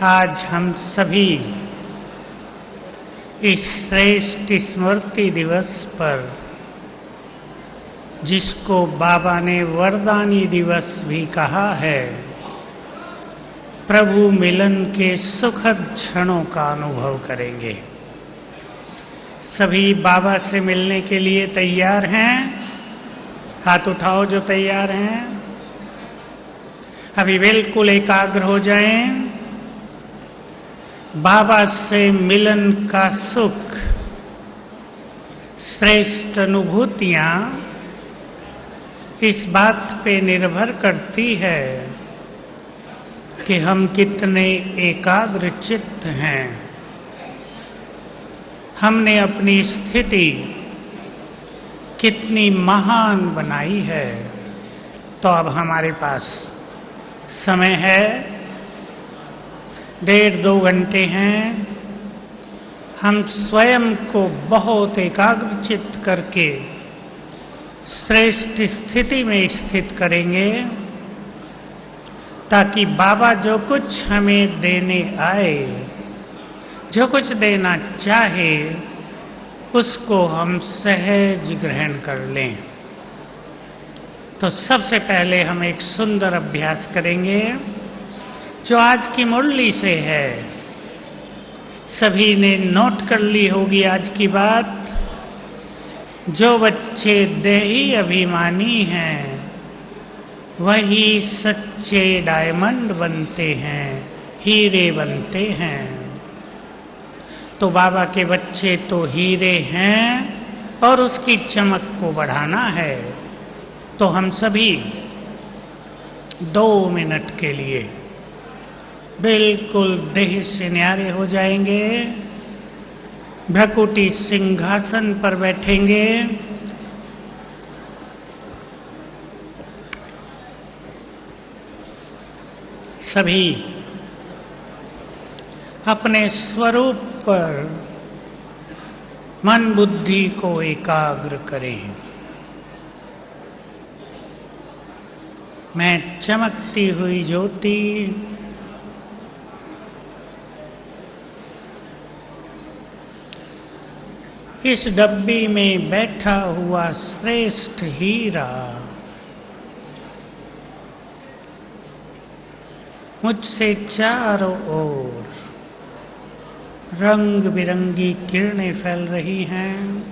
आज हम सभी इस श्रेष्ठ स्मृति दिवस पर, जिसको बाबा ने वरदानी दिवस भी कहा है, प्रभु मिलन के सुखद क्षणों का अनुभव करेंगे। सभी बाबा से मिलने के लिए तैयार हैं? हाथ उठाओ जो तैयार हैं। अभी बिल्कुल एकाग्र हो जाएं। बाबा से मिलन का सुख, श्रेष्ठ अनुभूतियां इस बात पे निर्भर करती है कि हम कितने एकाग्र चित्त हैं। हमने अपनी स्थिति कितनी महान बनाई है। तो अब हमारे पास समय है, 1.5-2 घंटे हैं। हम स्वयं को बहुत एकाग्रचित्त करके श्रेष्ठ स्थिति में स्थित करेंगे, ताकि बाबा जो कुछ हमें देने आए, जो कुछ देना चाहे, उसको हम सहज ग्रहण कर लें। तो सबसे पहले हम एक सुंदर अभ्यास करेंगे जो आज की मुरली से है। सभी ने नोट कर ली होगी आज की बात। जो बच्चे देही अभिमानी हैं, वही सच्चे डायमंड बनते हैं, हीरे बनते हैं। तो बाबा के बच्चे तो हीरे हैं और उसकी चमक को बढ़ाना है। तो हम सभी 2 मिनट के लिए बिल्कुल देह से न्यारे हो जाएंगे। भ्रकुटी सिंहासन पर बैठेंगे। सभी अपने स्वरूप पर मन बुद्धि को एकाग्र करें। मैं चमकती हुई ज्योति इस डब्बी में बैठा हुआ श्रेष्ठ हीरा मुझसे चारों ओर रंग बिरंगी किरणें फैल रही हैं।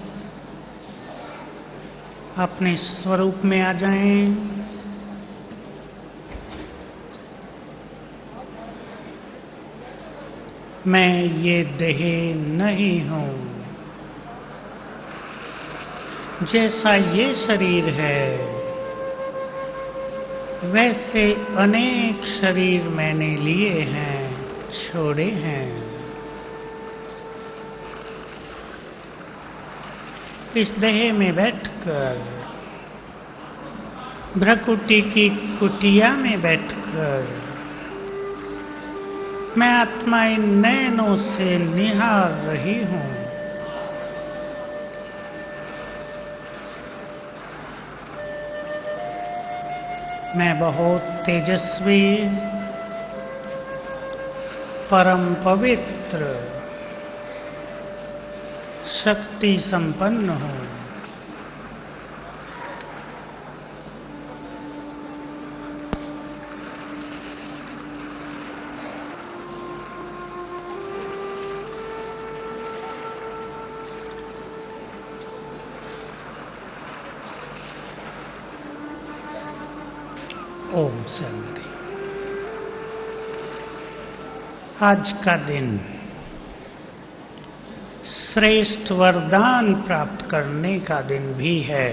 अपने स्वरूप में आ जाएं। मैं ये देह नहीं हूं। जैसा ये शरीर है, वैसे अनेक शरीर मैंने लिए हैं, छोड़े हैं। इस देह में बैठकर, भ्रकुटी की कुटिया में बैठकर, मैं आत्मा इन नैनों से निहार रही हूं। मैं बहुत तेजस्वी, परम पवित्र, शक्ति संपन्न हूं। ओम शांति। आज का दिन श्रेष्ठ वरदान प्राप्त करने का दिन भी है।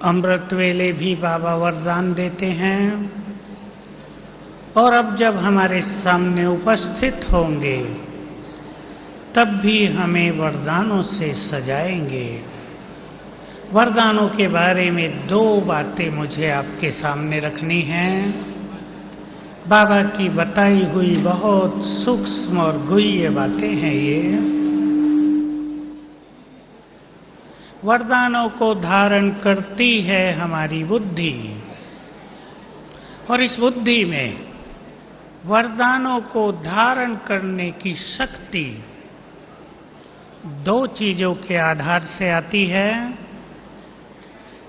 अमृत वेले भी बाबा वरदान देते हैं, और अब जब हमारे सामने उपस्थित होंगे, तब भी हमें वरदानों से सजाएंगे। वरदानों के बारे में 2 बातें मुझे आपके सामने रखनी हैं। बाबा की बताई हुई बहुत सूक्ष्म और गुह्य बातें हैं ये। वरदानों को धारण करती है हमारी बुद्धि, और इस बुद्धि में वरदानों को धारण करने की शक्ति दो चीजों के आधार से आती है।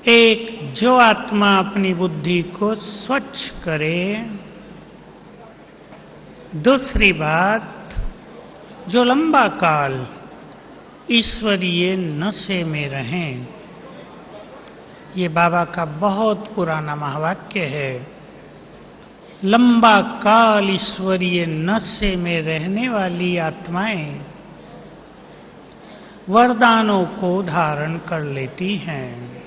एक, जो आत्मा अपनी बुद्धि को स्वच्छ करे। दूसरी बात, जो लंबा काल ईश्वरीय नशे में रहें। ये बाबा का बहुत पुराना महावाक्य है। लंबा काल ईश्वरीय नशे में रहने वाली आत्माएं वरदानों को धारण कर लेती हैं।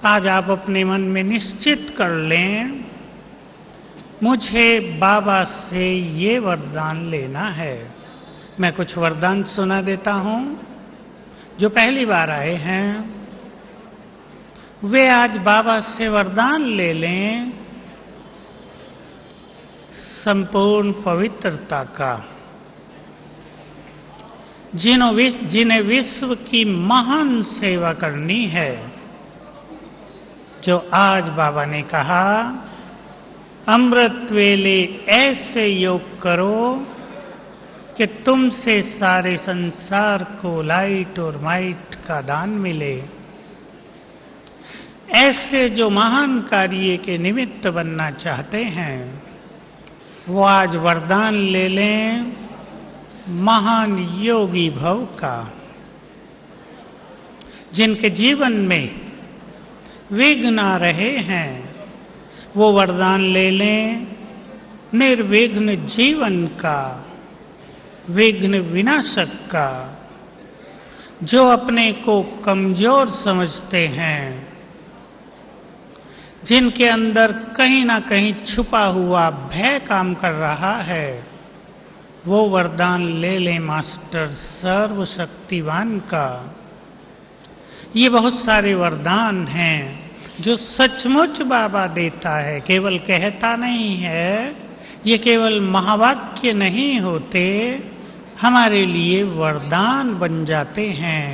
आज आप अपने मन में निश्चित कर लें, मुझे बाबा से ये वरदान लेना है। मैं कुछ वरदान सुना देता हूं। जो पहली बार आए हैं वे आज बाबा से वरदान ले लें संपूर्ण पवित्रता का। जिन्हें विश्व की महान सेवा करनी है, जो आज बाबा ने कहा, अमृत वेले ऐसे योग करो कि तुमसे सारे संसार को लाइट और माइट का दान मिले। ऐसे जो महान कार्य के निमित्त बनना चाहते हैं वो आज वरदान ले लें महान योगी भव का। जिनके जीवन में विघ्न आ रहे हैं वो वरदान ले लें निर्विघ्न जीवन का, विघ्न विनाशक का। जो अपने को कमजोर समझते हैं, जिनके अंदर कहीं ना कहीं छुपा हुआ भय काम कर रहा है, वो वरदान ले लें मास्टर सर्वशक्तिवान का। ये बहुत सारे वरदान हैं जो सचमुच बाबा देता है, केवल कहता नहीं है। ये केवल महावाक्य नहीं होते, हमारे लिए वरदान बन जाते हैं।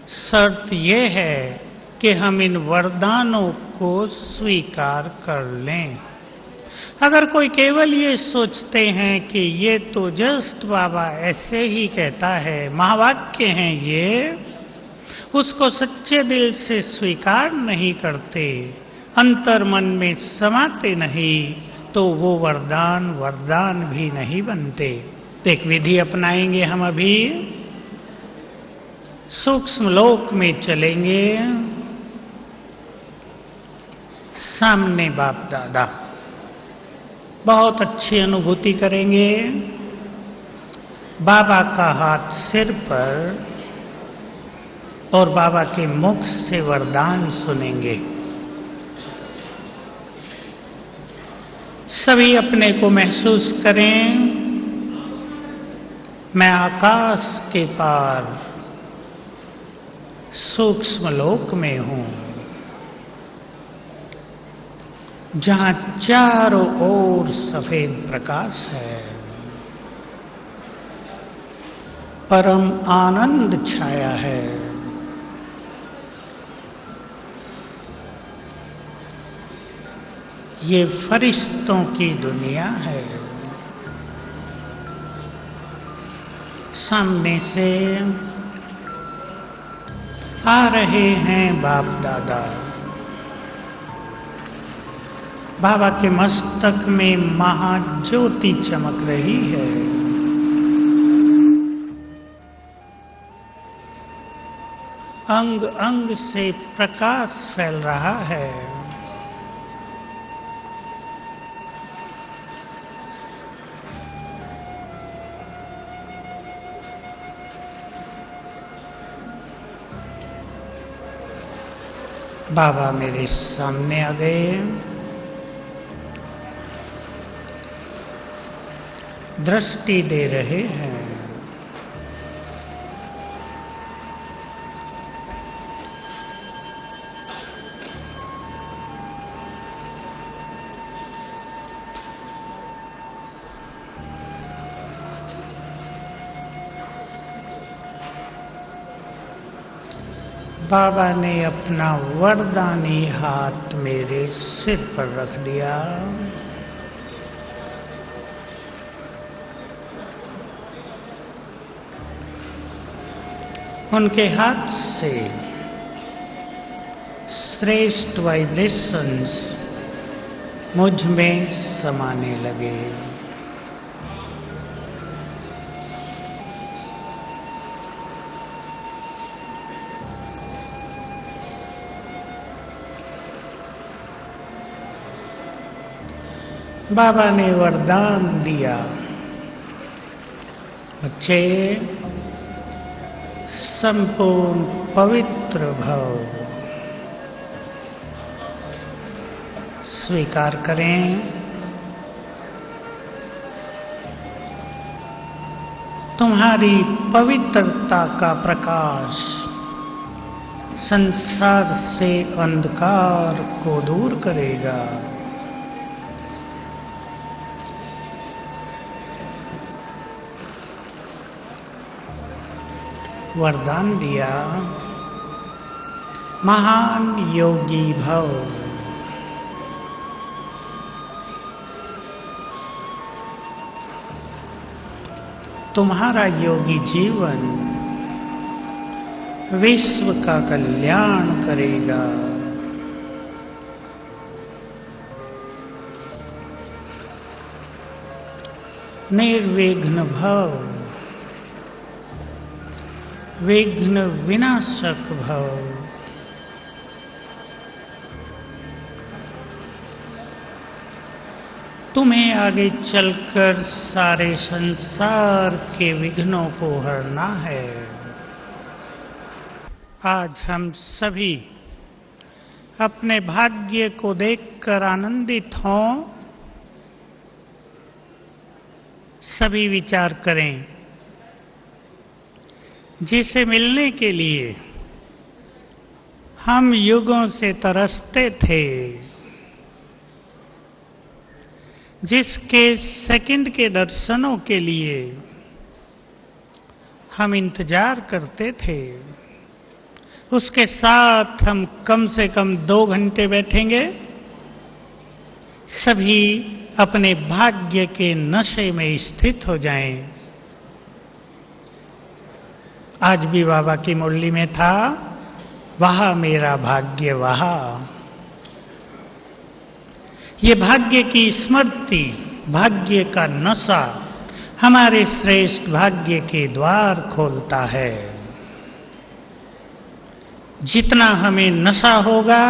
शर्त ये है कि हम इन वरदानों को स्वीकार कर लें। अगर कोई केवल ये सोचते हैं कि ये तो जस्ट बाबा ऐसे ही कहता है, महावाक्य हैं ये, उसको सच्चे दिल से स्वीकार नहीं करते, अंतर मन में समाते नहीं, तो वो वरदान भी नहीं बनते। एक विधि अपनाएंगे हम अभी। सूक्ष्म लोक में चलेंगे। सामने बाप दादा, बहुत अच्छी अनुभूति करेंगे। बाबा का हाथ सिर पर और बाबा के मुख से वरदान सुनेंगे। सभी अपने को महसूस करें, मैं आकाश के पार सूक्ष्म लोक में हूं, जहां चारों ओर सफेद प्रकाश है, परम आनंद छाया है। ये फरिश्तों की दुनिया है। सामने से आ रहे हैं बाप दादा। बाबा के मस्तक में महाज्योति चमक रही है। अंग अंग से प्रकाश फैल रहा है। बाबा मेरे सामने आ गए। दृष्टि दे रहे हैं। बाबा ने अपना वरदानी हाथ मेरे सिर पर रख दिया। उनके हाथ से श्रेष्ठ वाइब्रेशंस मुझ में समाने लगे। बाबा ने वरदान दिया, बच्चे संपूर्ण पवित्र भव। स्वीकार करें तुम्हारी पवित्रता का प्रकाश संसार से अंधकार को दूर करेगा। वरदान दिया, महान योगी भव। तुम्हारा योगी जीवन विश्व का कल्याण करेगा। निर्विघ्न भव, विघ्न विनाशक भव। तुम्हें आगे चलकर सारे संसार के विघ्नों को हरना है। आज हम सभी अपने भाग्य को देखकर आनंदित हों। सभी विचार करें, जिसे मिलने के लिए हम युगों से तरसते थे, जिसके सेकंड के दर्शनों के लिए हम इंतजार करते थे, उसके साथ हम कम से कम 2 घंटे बैठेंगे। सभी अपने भाग्य के नशे में स्थित हो जाएं। आज भी बाबा की मुरली में था, वहा मेरा भाग्य वहा। ये भाग्य की स्मृति, भाग्य का नशा हमारे श्रेष्ठ भाग्य के द्वार खोलता है। जितना हमें नशा होगा,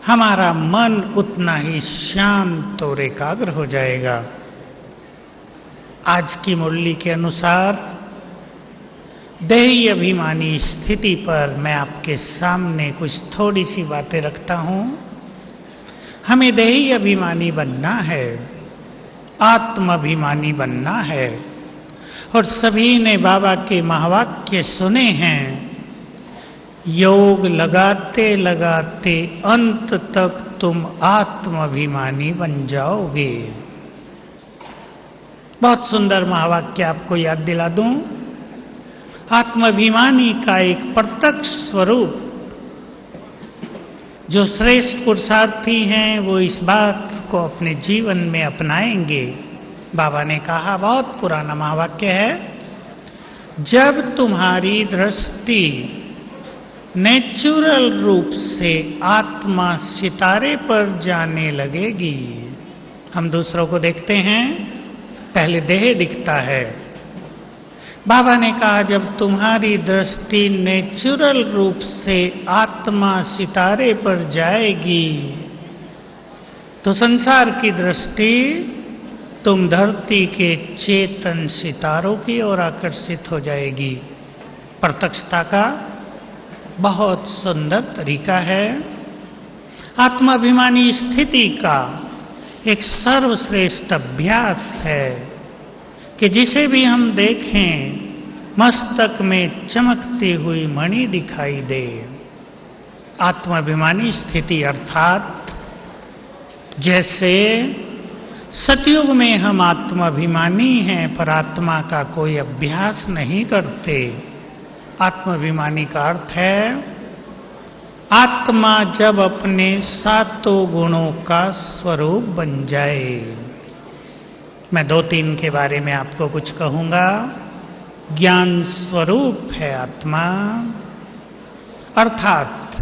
हमारा मन उतना ही शांत और एकाग्र हो जाएगा। आज की मुरली के अनुसार देही अभिमानी स्थिति पर मैं आपके सामने कुछ थोड़ी सी बातें रखता हूं। हमें देही अभिमानी बनना है, आत्माभिमानी बनना है। और सभी ने बाबा के महावाक्य सुने हैं, योग लगाते लगाते अंत तक तुम आत्माभिमानी बन जाओगे। बहुत सुंदर महावाक्य आपको याद दिला दूं। आत्माभिमानी का एक प्रत्यक्ष स्वरूप, जो श्रेष्ठ पुरुषार्थी हैं वो इस बात को अपने जीवन में अपनाएंगे। बाबा ने कहा, बहुत पुराना महावाक्य है, जब तुम्हारी दृष्टि नेचुरल रूप से आत्मा सितारे पर जाने लगेगी। हम दूसरों को देखते हैं, पहले देह दिखता है। बाबा ने कहा, जब तुम्हारी दृष्टि नेचुरल रूप से आत्मा सितारे पर जाएगी तो संसार की दृष्टि तुम धरती के चेतन सितारों की ओर आकर्षित हो जाएगी। प्रत्यक्षता का बहुत सुंदर तरीका है। आत्माभिमानी स्थिति का एक सर्वश्रेष्ठ अभ्यास है कि जिसे भी हम देखें मस्तक में चमकती हुई मणि दिखाई दे। आत्माभिमानी स्थिति अर्थात जैसे सतयुग में हम आत्माभिमानी हैं पर आत्मा का कोई अभ्यास नहीं करते। आत्माभिमानी का अर्थ है आत्मा जब अपने 7 गुणों का स्वरूप बन जाए। मैं 2-3 के बारे में आपको कुछ कहूंगा। ज्ञान स्वरूप है आत्मा। अर्थात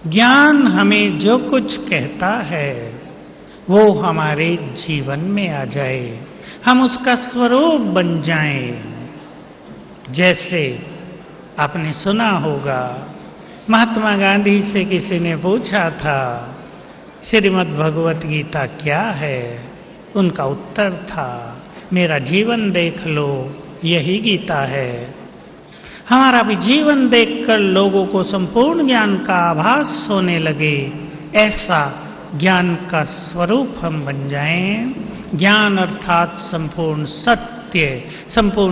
ज्ञान हमें जो कुछ कहता है वो हमारे जीवन में आ जाए, हम उसका स्वरूप बन जाएं। जैसे आपने सुना होगा, महात्मा गांधी से किसी ने पूछा था श्रीमद् भगवत गीता क्या है? उनका उत्तर था, मेरा जीवन देख लो, यही गीता है। हमारा भी जीवन देखकर लोगों को संपूर्ण ज्ञान का आभास होने लगे, ऐसा ज्ञान का स्वरूप हम बन जाएं। ज्ञान अर्थात संपूर्ण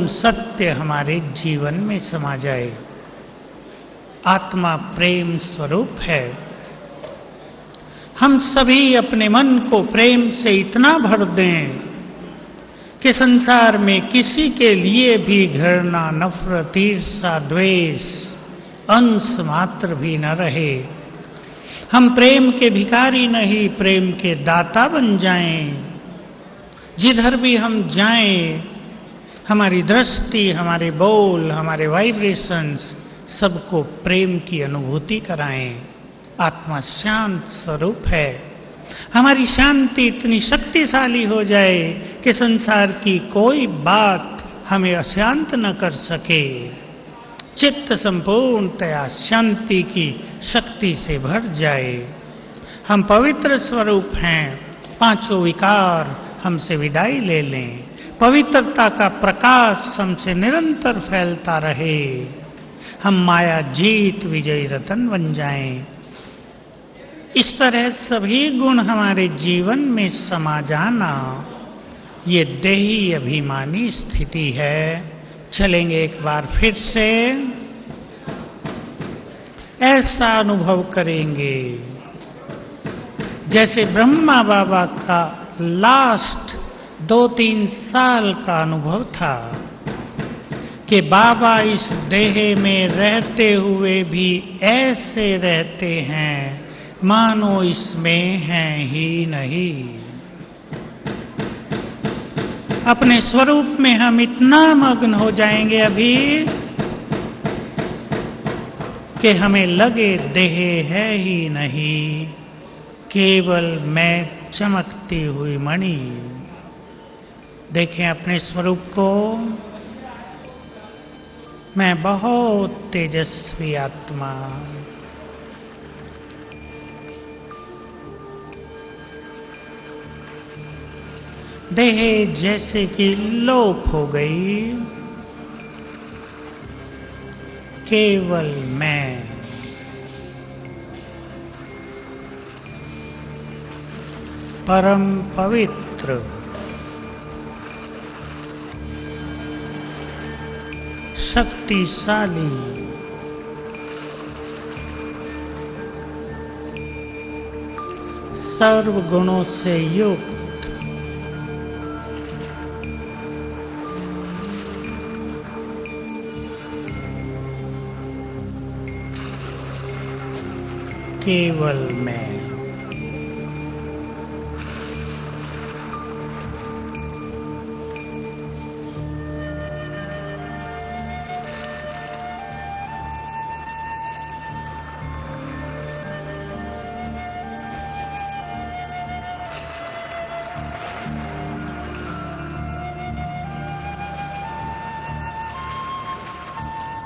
सत्य हमारे जीवन में समा जाए। आत्मा प्रेम स्वरूप है। हम सभी अपने मन को प्रेम से इतना भर दें कि संसार में किसी के लिए भी घृणा, नफरत, ईर्ष्या, द्वेष अंश मात्र भी न रहे। हम प्रेम के भिखारी नहीं, प्रेम के दाता बन जाएं। जिधर भी हम जाएं, हमारी दृष्टि, हमारे बोल, हमारे वाइब्रेशंस सबको प्रेम की अनुभूति कराएं। आत्मा शांत स्वरूप है। हमारी शांति इतनी शक्तिशाली हो जाए कि संसार की कोई बात हमें अशांत न कर सके। चित्त संपूर्णतया शांति की शक्ति से भर जाए। हम पवित्र स्वरूप हैं। पांचों विकार हमसे विदाई ले लें। पवित्रता का प्रकाश हमसे निरंतर फैलता रहे। हम माया जीत विजयी रतन बन जाएं। इस तरह सभी गुण हमारे जीवन में समा जाना, ये देही अभिमानी स्थिति है। चलेंगे एक बार फिर से, ऐसा अनुभव करेंगे जैसे ब्रह्मा बाबा का लास्ट 2-3 साल का अनुभव था कि बाबा इस देह में रहते हुए भी ऐसे रहते हैं मानो इसमें हैं ही नहीं। अपने स्वरूप में हम इतना मग्न हो जाएंगे अभी कि हमें लगे देह है ही नहीं, केवल मैं चमकती हुई मणि। देखें अपने स्वरूप को, मैं बहुत तेजस्वी आत्मा। देह जैसे कि लोप हो गई, केवल मैं। परम पवित्र, शक्तिशाली, सर्व गुणों से युक्त, केवल मैं।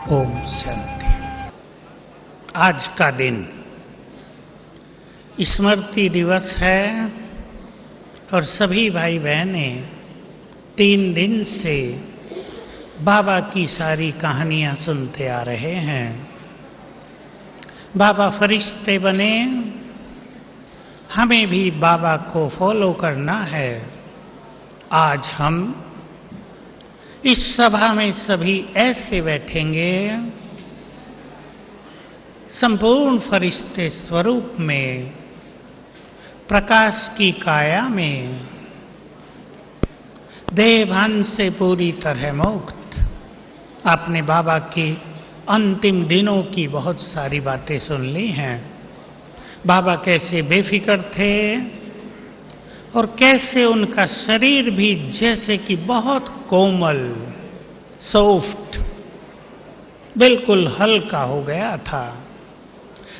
ओम शांति। आज का दिन स्मृति दिवस है और सभी भाई बहनें 3 दिन से बाबा की सारी कहानियां सुनते आ रहे हैं। बाबा फरिश्ते बने, हमें भी बाबा को फॉलो करना है। आज हम इस सभा में सभी ऐसे बैठेंगे, संपूर्ण फरिश्ते स्वरूप में, प्रकाश की काया में, देह भान से पूरी तरह मुक्त। आपने बाबा की अंतिम दिनों की बहुत सारी बातें सुन ली हैं। बाबा कैसे बेफिक्र थे और कैसे उनका शरीर भी जैसे कि बहुत कोमल, सॉफ्ट, बिल्कुल हल्का हो गया था।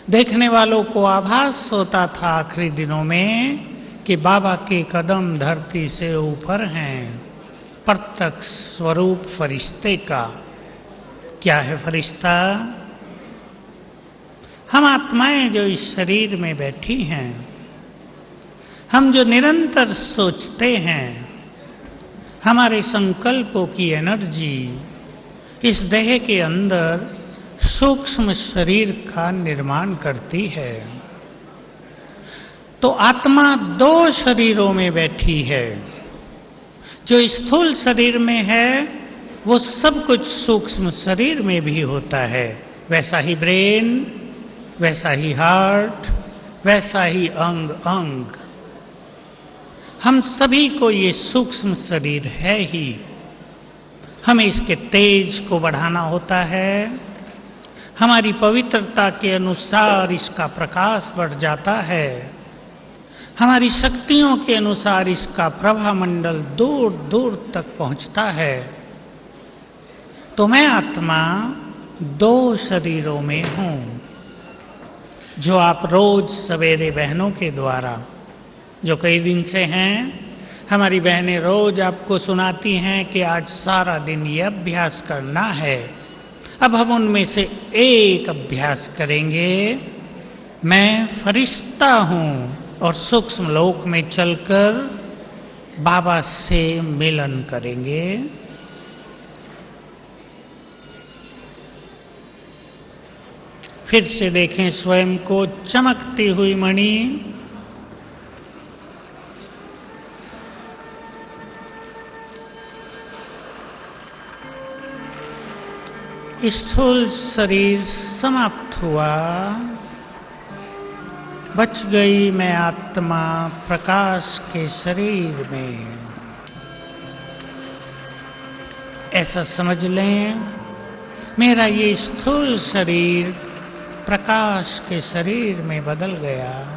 देखने वालों को आभास होता था आखिरी दिनों में कि बाबा के कदम धरती से ऊपर हैं। प्रत्यक्ष स्वरूप फरिश्ते का। क्या है फरिश्ता? हम आत्माएं जो इस शरीर में बैठी हैं, हम जो निरंतर सोचते हैं, हमारे संकल्पों की एनर्जी इस देह के अंदर सूक्ष्म शरीर का निर्माण करती है। तो आत्मा दो शरीरों में बैठी है। जो स्थूल शरीर में है वो सब कुछ सूक्ष्म शरीर में भी होता है। वैसा ही ब्रेन, वैसा ही हार्ट, वैसा ही अंग अंग। हम सभी को ये सूक्ष्म शरीर है ही। हमें इसके तेज को बढ़ाना होता है। हमारी पवित्रता के अनुसार इसका प्रकाश बढ़ जाता है। हमारी शक्तियों के अनुसार इसका प्रभामंडल दूर दूर तक पहुंचता है। तो मैं आत्मा दो शरीरों में हूं, जो आप रोज सवेरे बहनों के द्वारा, जो कई दिन से हैं, हमारी बहनें रोज आपको सुनाती हैं कि आज सारा दिन ये अभ्यास करना है। अब हम उनमें से एक अभ्यास करेंगे। मैं फरिश्ता हूं और सूक्ष्म लोक में चलकर बाबा से मिलन करेंगे। फिर से देखें स्वयं को चमकती हुई मणि। स्थूल शरीर समाप्त हुआ। बच गई मैं आत्मा प्रकाश के शरीर में। ऐसा समझ लें, मेरा ये स्थूल शरीर प्रकाश के शरीर में बदल गया।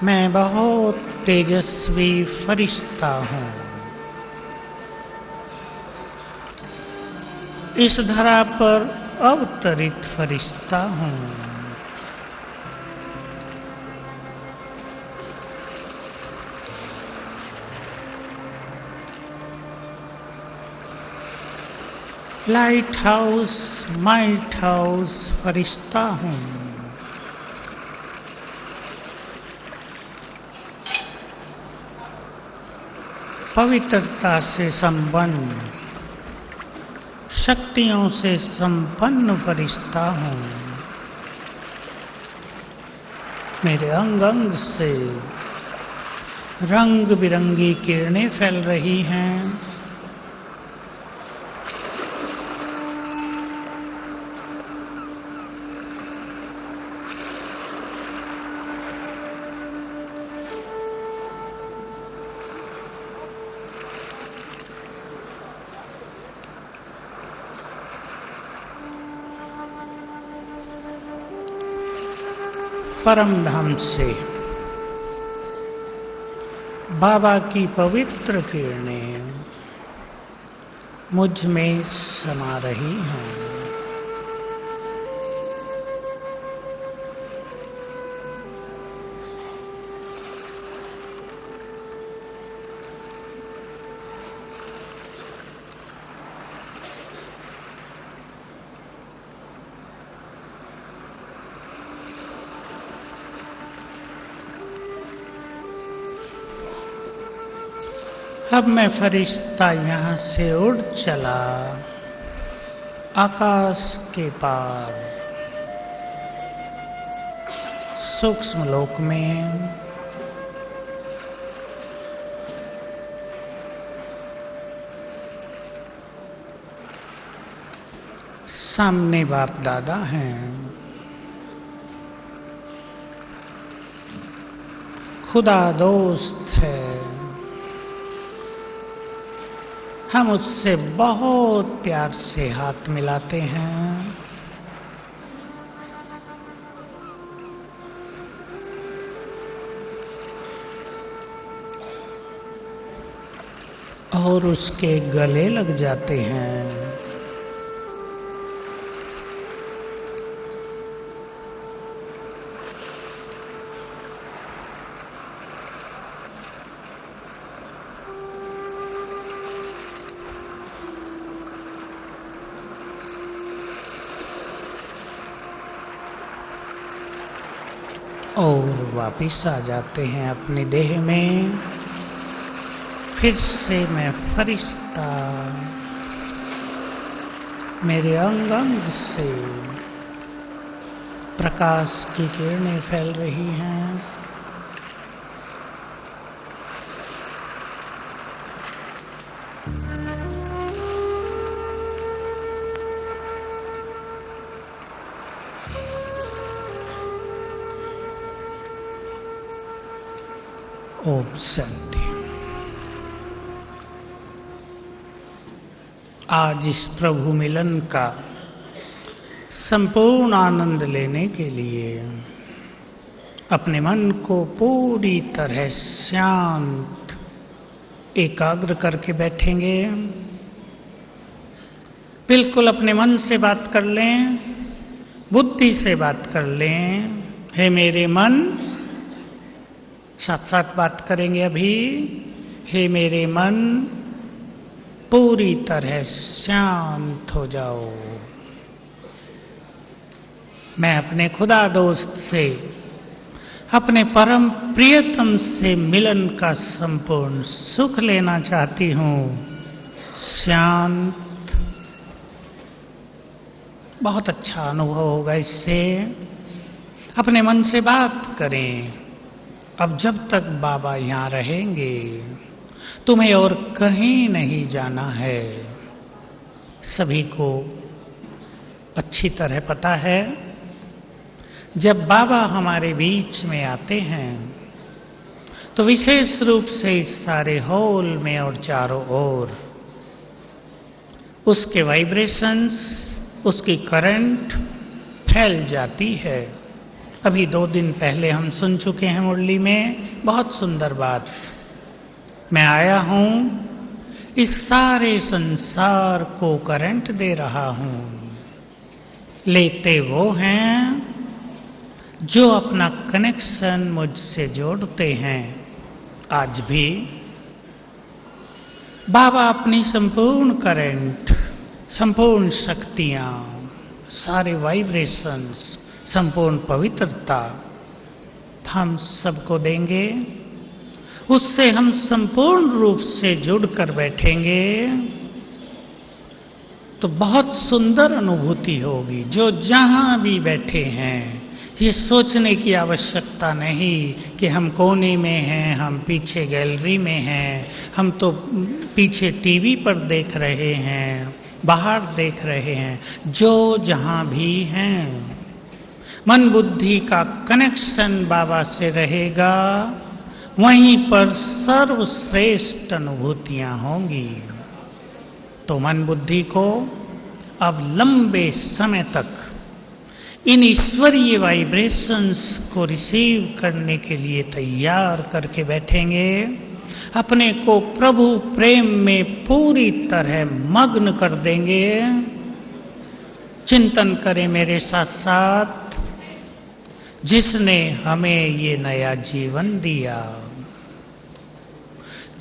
मैं बहुत तेजस्वी फरिश्ता हूं। इस धरा पर अवतरित फरिश्ता हूं। लाइट हाउस, माइट हाउस फरिश्ता हूं। पवित्रता से संपन्न, शक्तियों से संपन्न फरिश्ता हूं। मेरे अंग अंग से रंग बिरंगी किरणें फैल रही हैं। परम धाम से बाबा की पवित्र किरणें मुझ में समा रही हैं। अब मैं फरिश्ता यहां से उड़ चला आकाश के पार, सूक्ष्म लोक में। सामने बाप दादा हैं। खुदा दोस्त है। हम उससे बहुत प्यार से हाथ मिलाते हैं। और उसके गले लग जाते हैं। और वापिस आ जाते हैं अपने देह में। फिर से मैं फरिश्ता, मेरे अंग अंग से प्रकाश की किरणें फैल रही हैं। ओम शांति। आज इस प्रभु मिलन का संपूर्ण आनंद लेने के लिए अपने मन को पूरी तरह शांत एकाग्र करके बैठेंगे। बिल्कुल अपने मन से बात कर लें, बुद्धि से बात कर लें। हे मेरे मन, साथ साथ बात करेंगे अभी। हे मेरे मन, पूरी तरह शांत हो जाओ। मैं अपने खुदा दोस्त से, अपने परम प्रियतम से मिलन का संपूर्ण सुख लेना चाहती हूं। शांत। बहुत अच्छा अनुभव होगा इससे। अपने मन से बात करें। अब जब तक बाबा यहां रहेंगे तुम्हें और कहीं नहीं जाना है। सभी को अच्छी तरह पता है, जब बाबा हमारे बीच में आते हैं तो विशेष रूप से इस सारे हॉल में और चारों ओर उसके वाइब्रेशंस, उसकी करंट फैल जाती है। अभी 2 दिन पहले हम सुन चुके हैं मुरली में बहुत सुंदर बात। मैं आया हूं, इस सारे संसार को करंट दे रहा हूं। लेते वो हैं जो अपना कनेक्शन मुझसे जोड़ते हैं। आज भी बाबा अपनी संपूर्ण करंट, संपूर्ण शक्तियां, सारे वाइब्रेशंस, संपूर्ण पवित्रता हम सबको देंगे। उससे हम संपूर्ण रूप से जुड़कर बैठेंगे तो बहुत सुंदर अनुभूति होगी। जो जहां भी बैठे हैं, ये सोचने की आवश्यकता नहीं कि हम कोने में हैं, हम पीछे गैलरी में हैं, हम तो पीछे टीवी पर देख रहे हैं, बाहर देख रहे हैं। जो जहां भी हैं, मन बुद्धि का कनेक्शन बाबा से रहेगा, वहीं पर सर्वश्रेष्ठ अनुभूतियां होंगी। तो मन बुद्धि को अब लंबे समय तक इन ईश्वरीय वाइब्रेशंस को रिसीव करने के लिए तैयार करके बैठेंगे। अपने को प्रभु प्रेम में पूरी तरह मग्न कर देंगे। चिंतन करें मेरे साथ साथ, जिसने हमें ये नया जीवन दिया,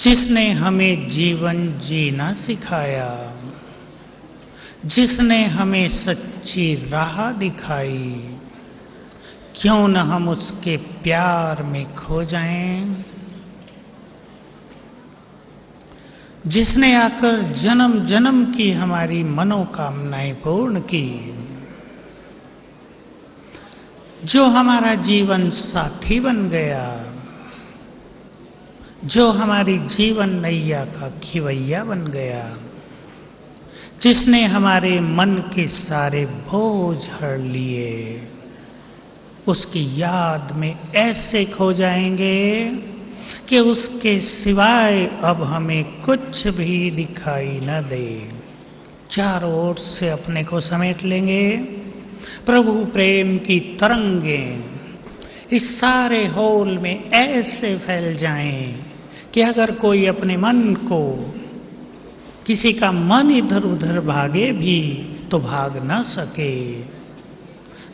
जिसने हमें जीवन जीना सिखाया, जिसने हमें सच्ची राह दिखाई, क्यों न हम उसके प्यार में खो जाएं। जिसने आकर जन्म जन्म की हमारी मनोकामनाएं पूर्ण की, जो हमारा जीवन साथी बन गया, जो हमारी जीवन नैया का खिवैया बन गया, जिसने हमारे मन के सारे बोझ हर लिए, उसकी याद में ऐसे खो जाएंगे कि उसके सिवाय अब हमें कुछ भी दिखाई न दे। चारों ओर से अपने को समेट लेंगे। प्रभु प्रेम की तरंगें इस सारे हॉल में ऐसे फैल जाएं कि अगर कोई अपने मन को किसी का मन इधर उधर भागे भी तो भाग न सके।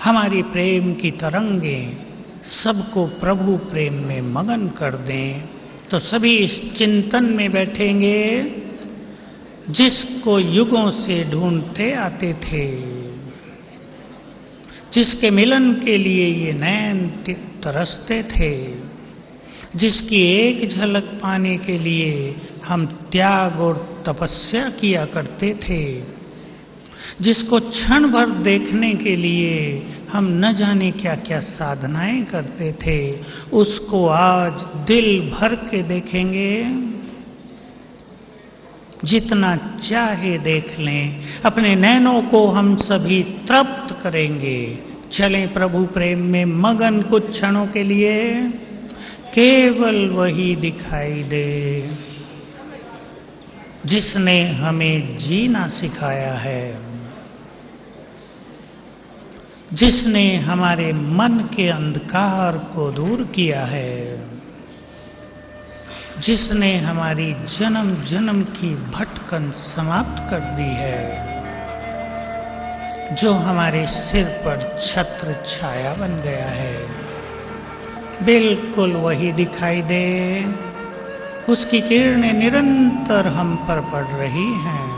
हमारी प्रेम की तरंगें सबको प्रभु प्रेम में मगन कर दें, तो सभी इस चिंतन में बैठेंगे जिसको युगों से ढूंढते आते थे, जिसके मिलन के लिए ये नैन तरसते थे, जिसकी एक झलक पाने के लिए हम त्याग और तपस्या किया करते थे, जिसको क्षण भर देखने के लिए हम न जाने क्या क्या साधनाएं करते थे, उसको आज दिल भर के देखेंगे। जितना चाहे देख लें, अपने नैनों को हम सभी तृप्त करेंगे। चलें प्रभु प्रेम में मगन कुछ क्षणों के लिए, केवल वही दिखाई दे जिसने हमें जीना सिखाया है, जिसने हमारे मन के अंधकार को दूर किया है, जिसने हमारी जन्म जन्म की भटकन समाप्त कर दी है, जो हमारे सिर पर छत्र छाया बन गया है। बिल्कुल वही दिखाई दे, उसकी किरणें निरंतर हम पर पड़ रही हैं।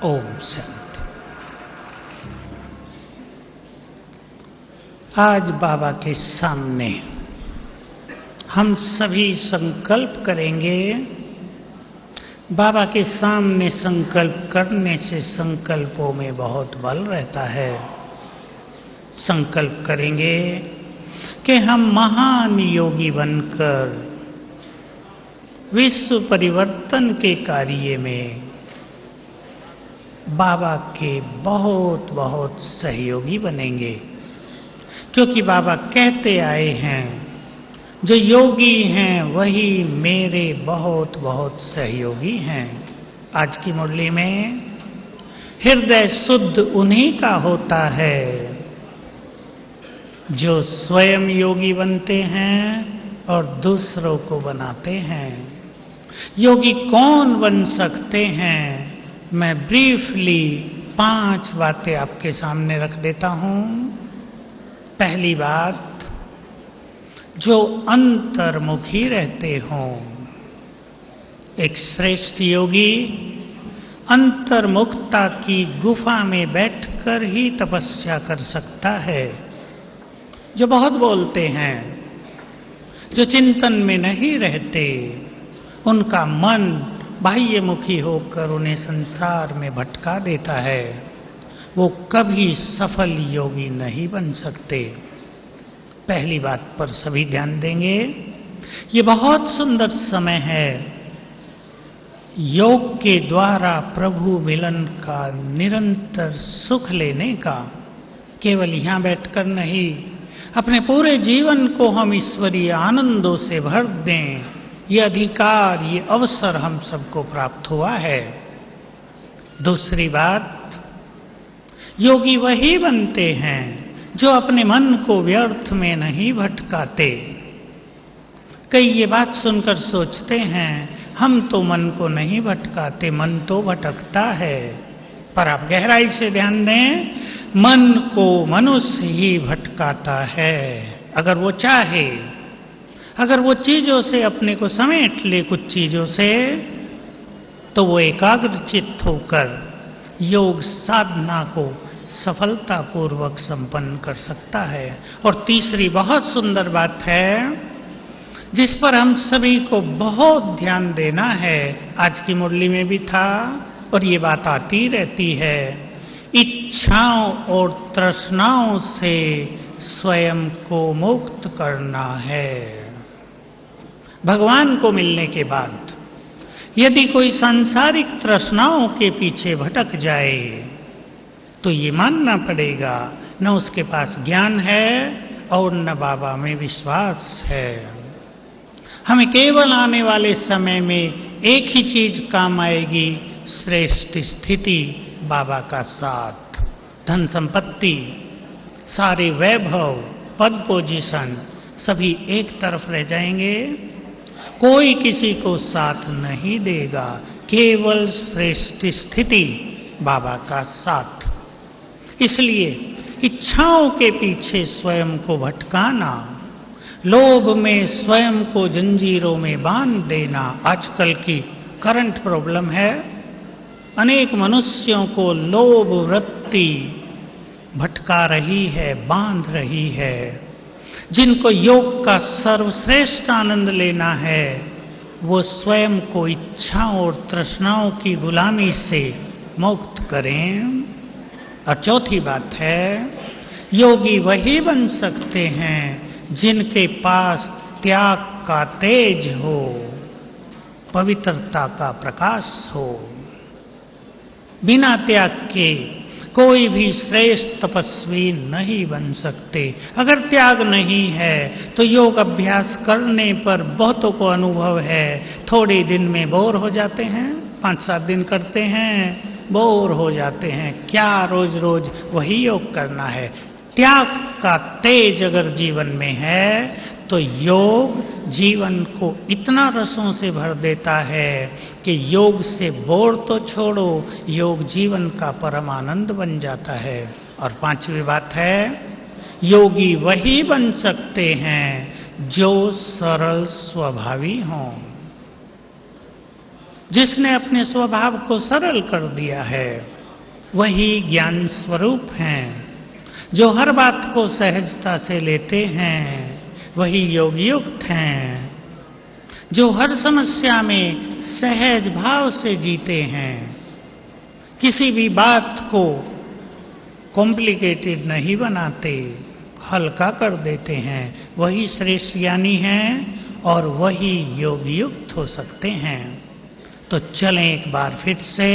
ओम शांति। आज बाबा के सामने हम सभी संकल्प करेंगे। बाबा के सामने संकल्प करने से संकल्पों में बहुत बल रहता है। संकल्प करेंगे कि हम महान योगी बनकर विश्व परिवर्तन के कार्य में बाबा के बहुत बहुत सहयोगी बनेंगे, क्योंकि बाबा कहते आए हैं जो योगी हैं वही मेरे बहुत बहुत सहयोगी हैं। आज की मुरली में हृदय शुद्ध उन्हीं का होता है जो स्वयं योगी बनते हैं और दूसरों को बनाते हैं। योगी कौन बन सकते हैं, मैं ब्रीफली 5 बातें आपके सामने रख देता हूं। पहली बात, जो अंतर्मुखी रहते हों। एक श्रेष्ठ योगी अंतर्मुखता की गुफा में बैठकर ही तपस्या कर सकता है। जो बहुत बोलते हैं, जो चिंतन में नहीं रहते, उनका मन बाह्यमुखी होकर उन्हें संसार में भटका देता है, वो कभी सफल योगी नहीं बन सकते। पहली बात पर सभी ध्यान देंगे। ये बहुत सुंदर समय है योग के द्वारा प्रभु मिलन का निरंतर सुख लेने का। केवल यहां बैठकर नहीं, अपने पूरे जीवन को हम ईश्वरीय आनंदों से भर दें। ये अधिकार, ये अवसर हम सबको प्राप्त हुआ है। दूसरी बात, योगी वही बनते हैं जो अपने मन को व्यर्थ में नहीं भटकाते। कई ये बात सुनकर सोचते हैं हम तो मन को नहीं भटकाते, मन तो भटकता है। पर आप गहराई से ध्यान दें, मन को मनुष्य ही भटकाता है। अगर वो चाहे, अगर वो चीजों से अपने को समेट ले, कुछ चीजों से, तो वो एकाग्रचित्त होकर योग साधना को सफलतापूर्वक संपन्न कर सकता है। और तीसरी बहुत सुंदर बात है जिस पर हम सभी को बहुत ध्यान देना है, आज की मुरली में भी था और ये बात आती रहती है, इच्छाओं और तृष्णाओं से स्वयं को मुक्त करना है। भगवान को मिलने के बाद यदि कोई सांसारिक तृष्णाओं के पीछे भटक जाए तो ये मानना पड़ेगा न उसके पास ज्ञान है और न बाबा में विश्वास है। हमें केवल आने वाले समय में एक ही चीज काम आएगी, श्रेष्ठ स्थिति, बाबा का साथ। धन संपत्ति, सारे वैभव, पद पोजीशन सभी एक तरफ रह जाएंगे, कोई किसी को साथ नहीं देगा, केवल श्रेष्ठ स्थिति, बाबा का साथ। इसलिए इच्छाओं के पीछे स्वयं को भटकाना, लोभ में स्वयं को जंजीरों में बांध देना आजकल की करंट प्रॉब्लम है। अनेक मनुष्यों को लोभ वृत्ति भटका रही है, बांध रही है। जिनको योग का सर्वश्रेष्ठ आनंद लेना है वो स्वयं को इच्छाओं और तृष्णाओं की गुलामी से मुक्त करें। और चौथी बात है, योगी वही बन सकते हैं जिनके पास त्याग का तेज हो, पवित्रता का प्रकाश हो। बिना त्याग के कोई भी श्रेष्ठ तपस्वी नहीं बन सकते। अगर त्याग नहीं है तो योग अभ्यास करने पर बहुतों को अनुभव है, थोड़े दिन में बोर हो जाते हैं, 5-7 दिन करते हैं, बोर हो जाते हैं। क्या रोज रोज वही योग करना है? त्याग का तेज अगर जीवन में है तो योग जीवन को इतना रसों से भर देता है कि योग से बोर तो छोड़ो, योग जीवन का परम आनंद बन जाता है। और पांचवी बात है, योगी वही बन सकते हैं जो सरल स्वभावी हों। जिसने अपने स्वभाव को सरल कर दिया है वही ज्ञान स्वरूप हैं। जो हर बात को सहजता से लेते हैं वही योग युक्त हैं। जो हर समस्या में सहज भाव से जीते हैं, किसी भी बात को कॉम्प्लिकेटेड नहीं बनाते, हल्का कर देते हैं, वही श्रेष्ठ ज्ञानी हैं और वही योग युक्त हो सकते हैं। तो चलें एक बार फिर से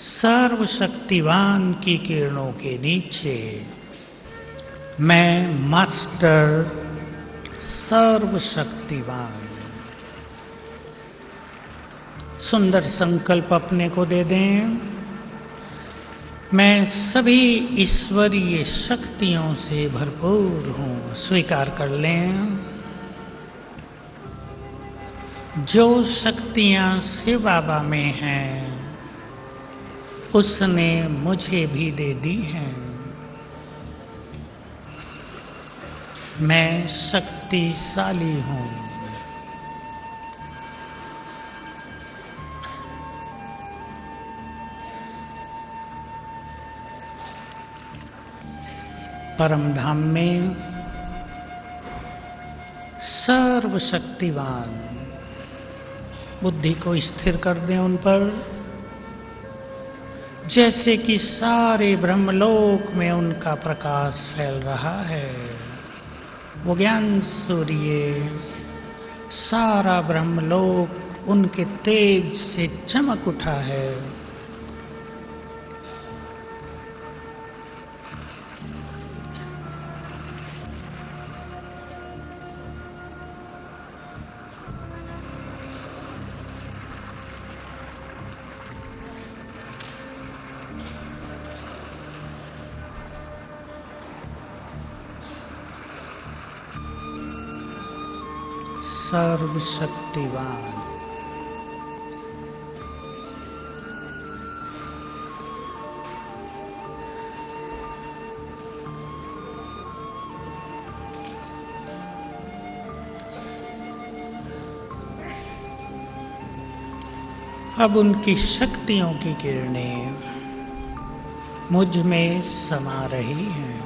सर्वशक्तिवान की किरणों के नीचे मैं मास्टर सर्वशक्तिवान। सुंदर संकल्प अपने को दे दें, मैं सभी ईश्वरीय शक्तियों से भरपूर हूं। स्वीकार कर लें, जो शक्तियां शिव बाबा में हैं उसने मुझे भी दे दी हैं। मैं शक्तिशाली हूं। परम धाम में सर्वशक्तिवान बुद्धि को स्थिर कर दें उन पर, जैसे कि सारे ब्रह्मलोक में उनका प्रकाश फैल रहा है। वो ज्ञान सूर्य सारा ब्रह्मलोक उनके तेज से चमक उठा है। सर्वशक्तिवान अब उनकी शक्तियों की किरणें मुझ में समा रही हैं।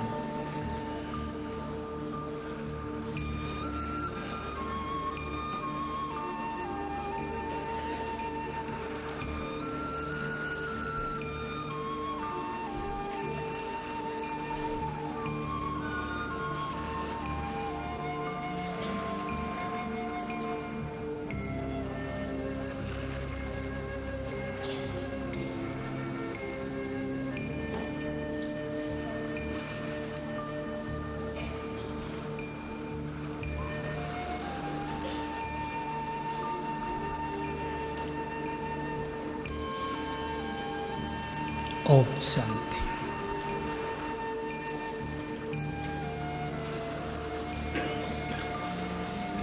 ओम शांति।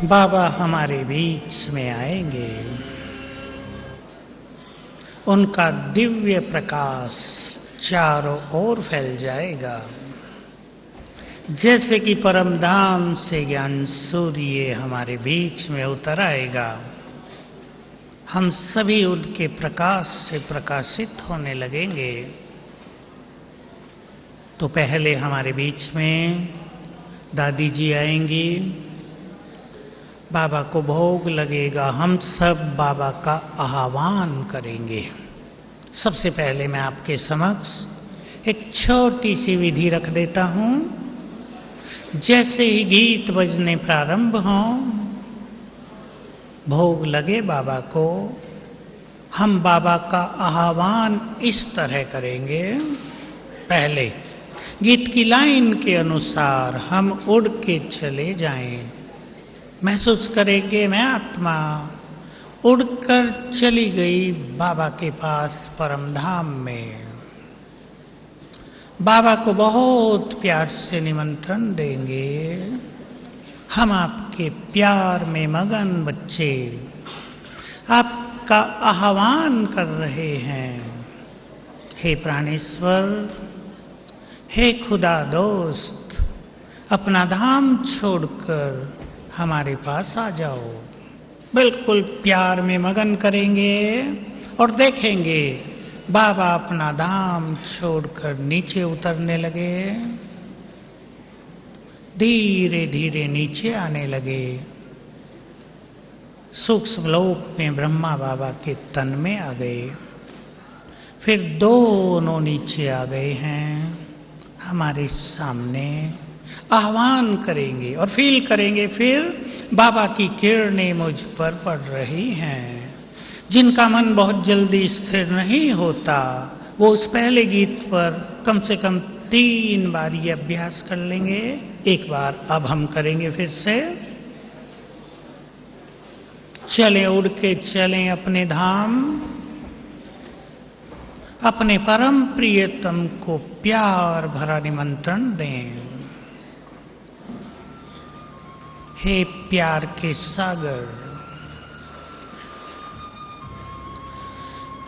बाबा हमारे बीच में आएंगे, उनका दिव्य प्रकाश चारों ओर फैल जाएगा। जैसे कि परम धाम से ज्ञान सूर्य हमारे बीच में उतर आएगा, हम सभी उनके प्रकाश से प्रकाशित होने लगेंगे। तो पहले हमारे बीच में दादी जी आएंगी, बाबा को भोग लगेगा, हम सब बाबा का आह्वान करेंगे। सबसे पहले मैं आपके समक्ष एक छोटी सी विधि रख देता हूं। जैसे ही गीत बजने प्रारंभ हों, भोग लगे बाबा को, हम बाबा का आह्वान इस तरह करेंगे। पहले गीत की लाइन के अनुसार हम उड़ के चले जाएं। महसूस करेंगे मैं आत्मा उड़कर चली गई बाबा के पास परम धाम में। बाबा को बहुत प्यार से निमंत्रण देंगे। हम आपके प्यार में मगन बच्चे आपका आह्वान कर रहे हैं। हे प्राणेश्वर, हे खुदा दोस्त, अपना धाम छोड़कर हमारे पास आ जाओ। बिल्कुल प्यार में मगन करेंगे और देखेंगे बाबा अपना धाम छोड़कर नीचे उतरने लगे, धीरे धीरे नीचे आने लगे। सूक्ष्म लोक में ब्रह्मा बाबा के तन में आ गए, फिर दोनों नीचे आ गए हैं हमारे सामने। आह्वान करेंगे और फील करेंगे फिर बाबा की किरणें मुझ पर पड़ रही हैं। जिनका मन बहुत जल्दी स्थिर नहीं होता, वो उस पहले गीत पर कम से कम 3 बार ये अभ्यास कर लेंगे। एक बार अब हम करेंगे फिर से। चलें, उड़ के चलें अपने धाम, अपने परम प्रियतम को प्यार भरा निमंत्रण दें। हे प्यार के सागर,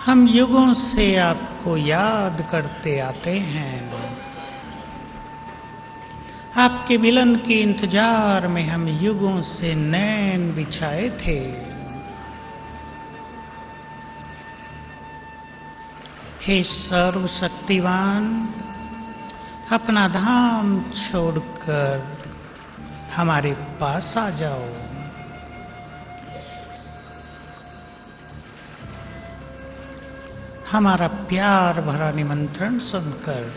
हम युगों से आपको याद करते आते हैं। आपके मिलन के इंतजार में हम युगों से नैन बिछाए थे। हे सर्वशक्तिवान, अपना धाम छोड़कर हमारे पास आ जाओ। हमारा प्यार भरा निमंत्रण सुनकर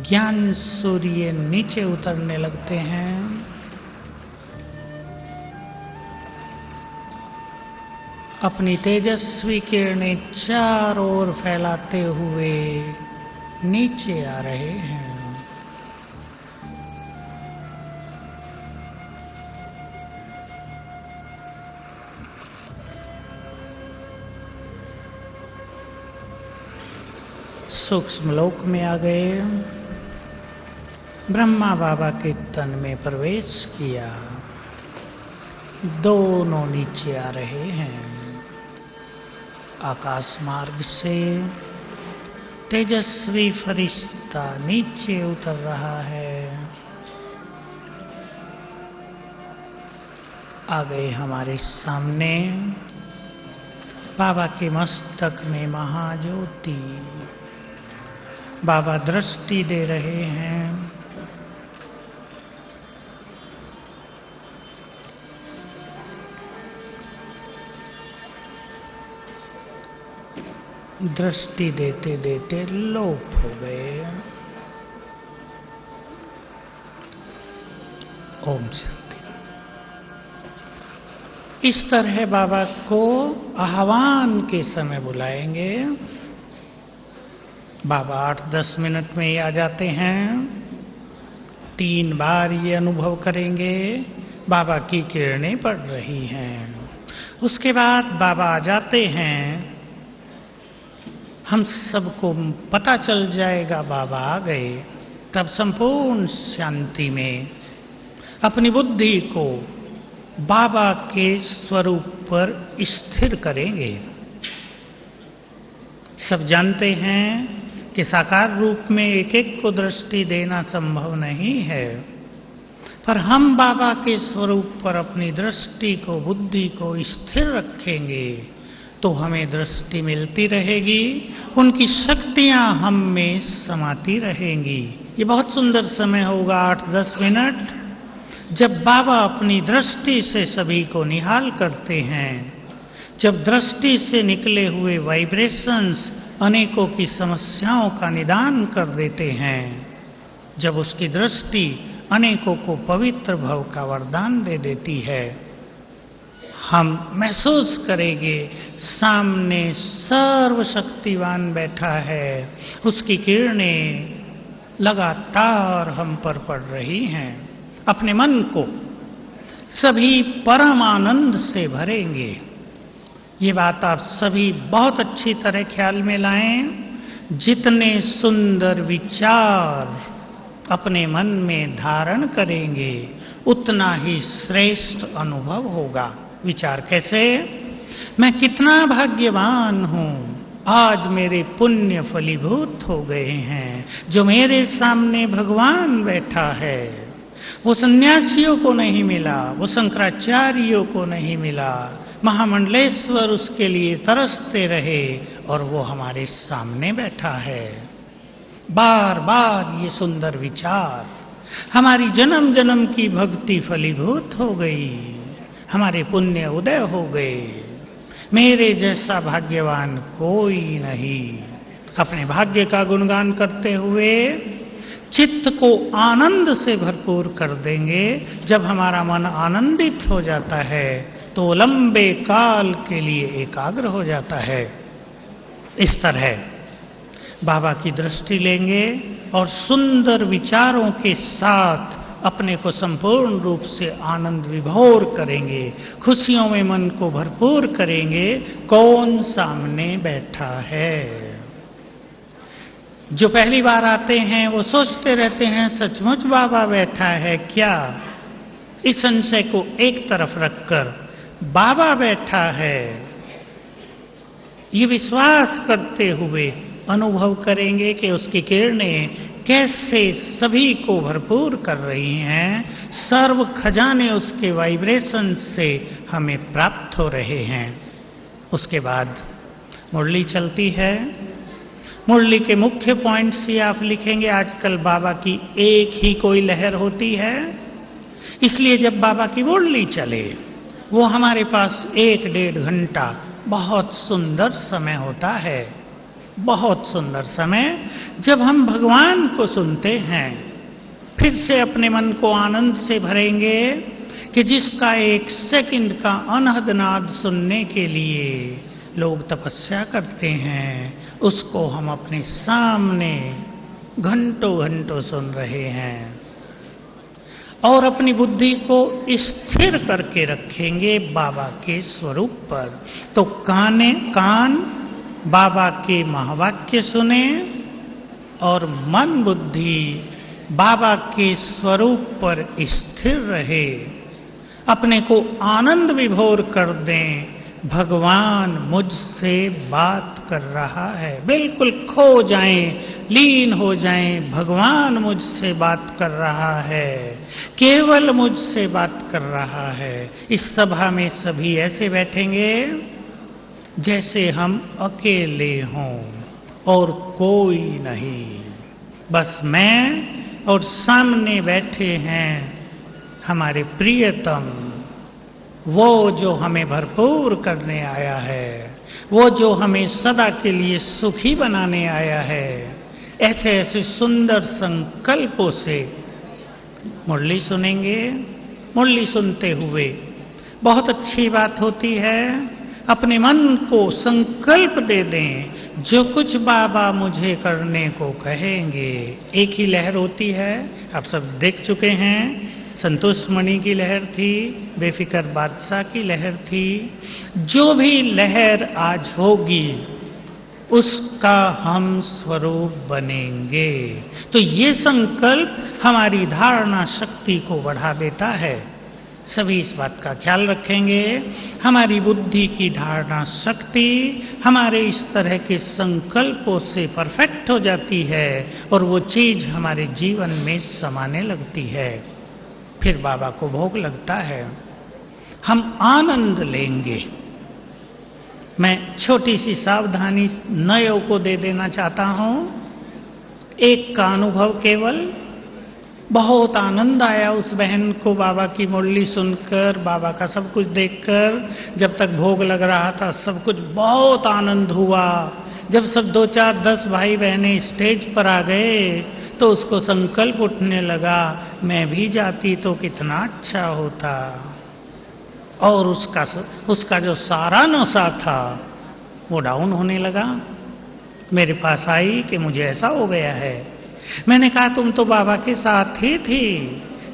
ज्ञान सूर्य नीचे उतरने लगते हैं। अपनी तेजस्वी किरणें चारों ओर फैलाते हुए नीचे आ रहे हैं। सूक्ष्म लोक में आ गए, ब्रह्मा बाबा के तन में प्रवेश किया। दोनों नीचे आ रहे हैं। आकाश मार्ग से तेजस्वी फरिश्ता नीचे उतर रहा है। आ गए हमारे सामने। बाबा के मस्तक में महाज्योति। बाबा दृष्टि दे रहे हैं। दृष्टि देते देते लोप हो गए। ओम शांति। इस तरह बाबा को आह्वान के समय बुलाएंगे। बाबा 8-10 मिनट में ही आ जाते हैं। 3 बार ये अनुभव करेंगे बाबा की किरणें पड़ रही हैं। उसके बाद बाबा आ जाते हैं। हम सबको पता चल जाएगा बाबा आ गए। तब संपूर्ण शांति में अपनी बुद्धि को बाबा के स्वरूप पर स्थिर करेंगे। सब जानते हैं कि साकार रूप में एक एक को दृष्टि देना संभव नहीं है, पर हम बाबा के स्वरूप पर अपनी दृष्टि को, बुद्धि को स्थिर रखेंगे तो हमें दृष्टि मिलती रहेगी, उनकी शक्तियां हम में समाती रहेंगी। ये बहुत सुंदर समय होगा 8-10 मिनट, जब बाबा अपनी दृष्टि से सभी को निहाल करते हैं, जब दृष्टि से निकले हुए वाइब्रेशंस अनेकों की समस्याओं का निदान कर देते हैं, जब उसकी दृष्टि अनेकों को पवित्र भव का वरदान दे देती है, हम महसूस करेंगे सामने सर्वशक्तिवान बैठा है, उसकी किरणें लगातार हम पर पड़ रही हैं। अपने मन को सभी परम आनंद से भरेंगे। ये बात आप सभी बहुत अच्छी तरह ख्याल में लाएं। जितने सुंदर विचार अपने मन में धारण करेंगे उतना ही श्रेष्ठ अनुभव होगा। विचार कैसे? मैं कितना भाग्यवान हूं, आज मेरे पुण्य फलीभूत हो गए हैं, जो मेरे सामने भगवान बैठा है। वो सन्यासियों को नहीं मिला, वो शंकराचार्यों को नहीं मिला, महामंडलेश्वर उसके लिए तरसते रहे और वो हमारे सामने बैठा है। बार बार ये सुंदर विचार, हमारी जन्म जन्म की भक्ति फलीभूत हो गई, हमारे पुण्य उदय हो गए, मेरे जैसा भाग्यवान कोई नहीं। अपने भाग्य का गुणगान करते हुए चित्त को आनंद से भरपूर कर देंगे। जब हमारा मन आनंदित हो जाता है तो लंबे काल के लिए एकाग्र हो जाता है। इस तरह बाबा की दृष्टि लेंगे और सुंदर विचारों के साथ अपने को संपूर्ण रूप से आनंद विभोर करेंगे, खुशियों में मन को भरपूर करेंगे। कौन सामने बैठा है? जो पहली बार आते हैं वो सोचते रहते हैं सचमुच बाबा बैठा है क्या? इस संशय को एक तरफ रखकर बाबा बैठा है ये विश्वास करते हुए अनुभव करेंगे कि उसकी किरणें कैसे सभी को भरपूर कर रही हैं। सर्व खजाने उसके वाइब्रेशन से हमें प्राप्त हो रहे हैं। उसके बाद मुरली चलती है। मुरली के मुख्य पॉइंट्स ये आप लिखेंगे। आजकल बाबा की एक ही कोई लहर होती है, इसलिए जब बाबा की मुरली चले वो हमारे पास 1-1.5 घंटा बहुत सुंदर समय होता है। बहुत सुंदर समय जब हम भगवान को सुनते हैं। फिर से अपने मन को आनंद से भरेंगे कि जिसका 1 सेकंड का अनहद नाद सुनने के लिए लोग तपस्या करते हैं, उसको हम अपने सामने घंटों घंटों सुन रहे हैं। और अपनी बुद्धि को स्थिर करके रखेंगे बाबा के स्वरूप पर। तो कान बाबा के महावाक्य सुने और मन बुद्धि बाबा के स्वरूप पर स्थिर रहे। अपने को आनंद विभोर कर दें, भगवान मुझसे बात कर रहा है। बिल्कुल खो जाएं, लीन हो जाएं, भगवान मुझसे बात कर रहा है, केवल मुझसे बात कर रहा है। इस सभा में सभी ऐसे बैठेंगे जैसे हम अकेले हों और कोई नहीं, बस मैं और सामने बैठे हैं हमारे प्रियतम, वो जो हमें भरपूर करने आया है, वो जो हमें सदा के लिए सुखी बनाने आया है। ऐसे ऐसे सुंदर संकल्पों से मुरली सुनेंगे। मुरली सुनते हुए बहुत अच्छी बात होती है, अपने मन को संकल्प दे दें, जो कुछ बाबा मुझे करने को कहेंगे। एक ही लहर होती है, आप सब देख चुके हैं, संतोष मणि की लहर थी, बेफिक्र बादशाह की लहर थी। जो भी लहर आज होगी उसका हम स्वरूप बनेंगे। तो ये संकल्प हमारी धारणा शक्ति को बढ़ा देता है। सभी इस बात का ख्याल रखेंगे। हमारी बुद्धि की धारणा शक्ति हमारे इस तरह के संकल्पों से परफेक्ट हो जाती है और वो चीज हमारे जीवन में समाने लगती है। फिर बाबा को भोग लगता है, हम आनंद लेंगे। मैं छोटी सी सावधानी नयों को दे देना चाहता हूं। एक का अनुभव केवल, बहुत आनंद आया उस बहन को बाबा की मुरली सुनकर, बाबा का सब कुछ देखकर। जब तक भोग लग रहा था सब कुछ बहुत आनंद हुआ। जब सब 2, 4, 10 भाई बहनें स्टेज पर आ गए तो उसको संकल्प उठने लगा, मैं भी जाती तो कितना अच्छा होता। और उसका जो सारा नशा था वो डाउन होने लगा। मेरे पास आई कि मुझे ऐसा हो गया है। मैंने कहा तुम तो बाबा के साथ ही थी,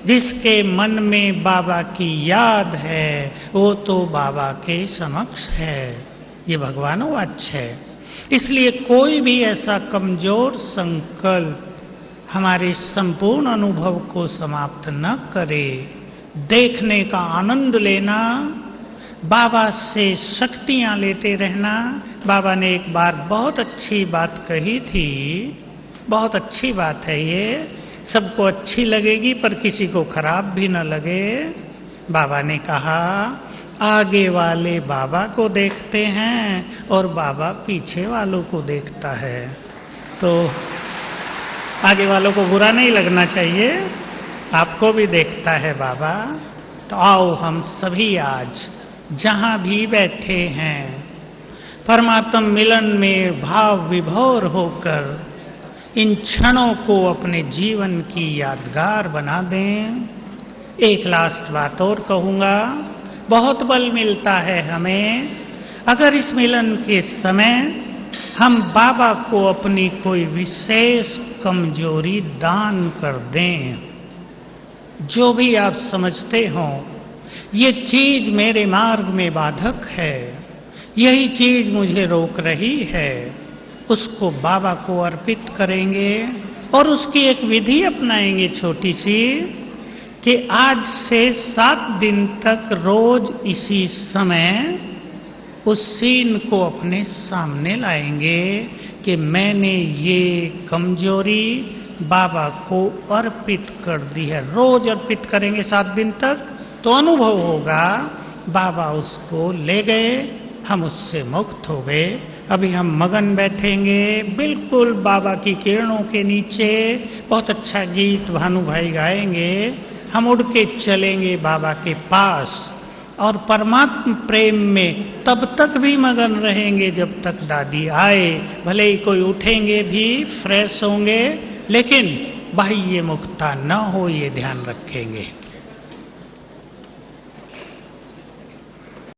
जिसके मन में बाबा की याद है वो तो बाबा के समक्ष है। ये भगवानोवाच है। इसलिए कोई भी ऐसा कमजोर संकल्प हमारे संपूर्ण अनुभव को समाप्त न करे। देखने का आनंद लेना, बाबा से शक्तियां लेते रहना। बाबा ने एक बार बहुत अच्छी बात कही थी, बहुत अच्छी बात है ये, सबको अच्छी लगेगी पर किसी को खराब भी न लगे। बाबा ने कहा, आगे वाले बाबा को देखते हैं और बाबा पीछे वालों को देखता है। तो आगे वालों को बुरा नहीं लगना चाहिए, आपको भी देखता है बाबा। तो आओ हम सभी आज जहां भी बैठे हैं परमात्मा मिलन में भाव विभोर होकर इन क्षणों को अपने जीवन की यादगार बना दें। एक लास्ट बात और कहूंगा, बहुत बल मिलता है हमें अगर इस मिलन के समय हम बाबा को अपनी कोई विशेष कमजोरी दान कर दें। जो भी आप समझते हो ये चीज मेरे मार्ग में बाधक है, यही चीज मुझे रोक रही है, उसको बाबा को अर्पित करेंगे और उसकी एक विधि अपनाएंगे छोटी सी, कि आज से 7 दिन तक रोज इसी समय उस सीन को अपने सामने लाएंगे कि मैंने ये कमजोरी बाबा को अर्पित कर दी है। रोज अर्पित करेंगे 7 दिन तक तो अनुभव होगा बाबा उसको ले गए, हम उससे मुक्त हो गए। अभी हम मगन बैठेंगे बिल्कुल बाबा की किरणों के नीचे। बहुत अच्छा गीत भानु भाई गाएंगे, हम उड़ के चलेंगे बाबा के पास और परमात्मा प्रेम में तब तक भी मगन रहेंगे जब तक दादी आए। भले ही कोई उठेंगे भी, फ्रेश होंगे, लेकिन बाह्य मुक्ता न हो ये ध्यान रखेंगे।